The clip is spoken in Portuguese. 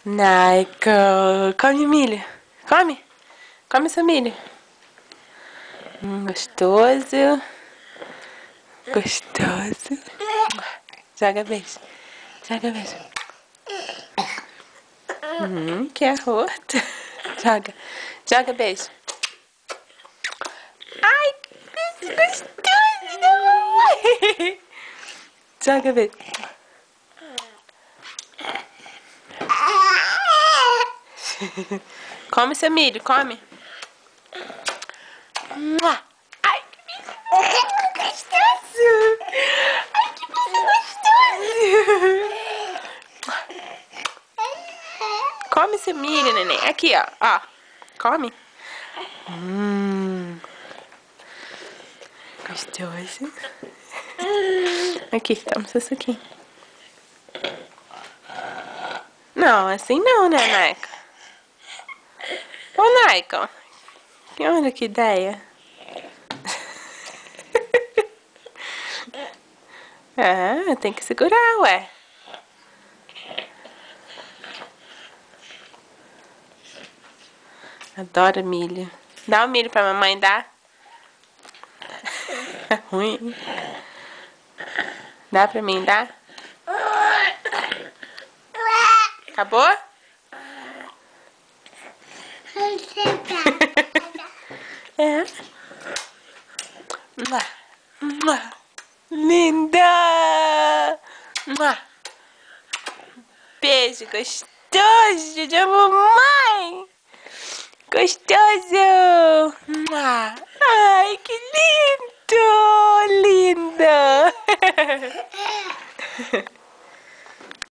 Naiko, come milho. Come. Come essa milho. Gostoso. Gostoso. Joga beijo. Joga beijo. Que arroto. Joga. Joga beijo. Ai, que gostoso. Joga beijo. Come seu milho, come. Ai, que bicho gostoso. Ai, que bicho gostoso. Come seu milho, neném. Aqui, ó. Ó. Come. Gostoso. Aqui, toma seu suquinho. Não, assim não, né, Naika? Ô, Naika. Olha que ideia. Tem que segurar, ué. Adoro milho. Dá o milho pra mamãe, dá? É ruim. Dá pra mim, dá? Acabou? É. Linda! Beijo gostoso de mamãe! Gostoso! Ai, que lindo! Linda!